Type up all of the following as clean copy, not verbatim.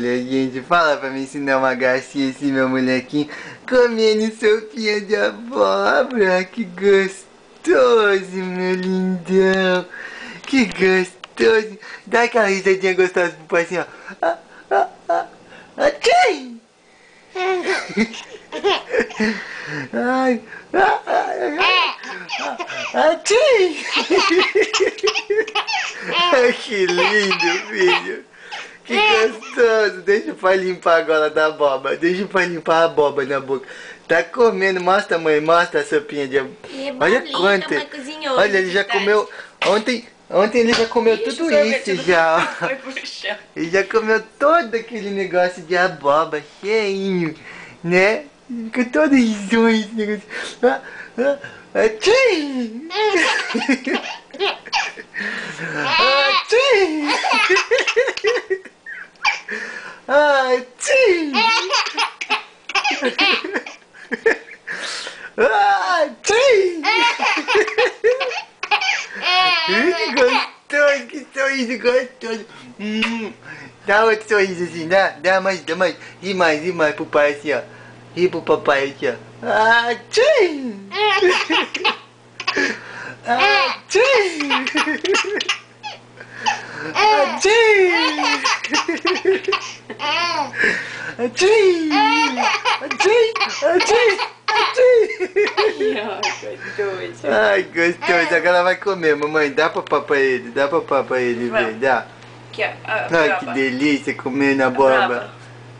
Gente, fala pra me ensinar uma gracinha esse meu molequinho comendo sopinha de abóbora. Que gostoso, meu lindão. Que gostoso. Dá aquela risadinha gostosa pro pai assim, ó. Tchim! Ai, tchim! Que lindo, filho. Que gostoso. Deixa o pai limpar a gola da abóbora. Deixa o pai limpar a abóbora na boca. Tá comendo. Mostra, mãe. Mostra a sopinha de abóbora. Olha quanto. Olha, ele já comeu. Ontem ele já comeu tudo isso já. Ele já comeu todo aquele negócio de abóbora. Cheinho. Né? Ficou todo risonho esse negócio. Tchim! Tchim! Tchim! Tchim! Que gostoso, que sorriso gostoso. Dá outro sorriso assim, dá mais. E mais pro pai assim, ó. E pro papai aqui, ó. Tchim! Tchim! Ai, gostoso. Agora vai comer, mamãe. Dá papá pra ele. Dá papá pra ele ver. Dá. Aqui, ó. Ai, que delícia comer na bomba.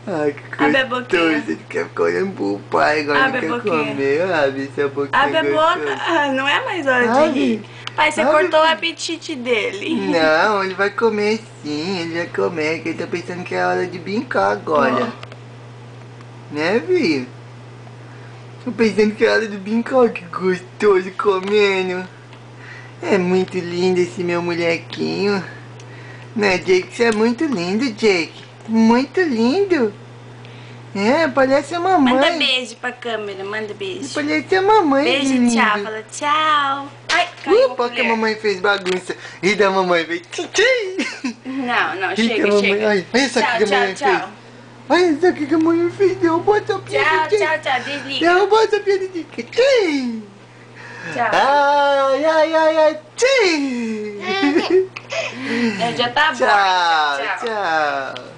Ai, que gostoso. Ele quer ficar olhando pro pai agora. Ele quer comer. Abre essa boquinha. Abre a boca. Não é mais hora de rir. Pai, você cortou o apetite dele. Não, ele vai comer sim. Ele vai comer. Que ele tá pensando que é hora de brincar agora. Né, filho? Tô pensando que é hora de brincar. Que gostoso comendo. É muito lindo esse meu molequinho. Né, Jake? Você é muito lindo, Jake. Muito lindo. É, parece a mamãe. Manda beijo pra câmera, manda beijo. Parece a mamãe. Beijo, lindo. tchau. Fala tchau. Ai, caiu porque a mamãe fez bagunça. E da mamãe fez tchim. Não, Chega. Olha isso aqui que a mamãe fez. Olha isso aqui que a mamãe fez. Derrubou essa piada. Tchau, desliga. Derrubou essa piada de tchim. Tchau. Ai, tchim. Já tá bom. Tchau.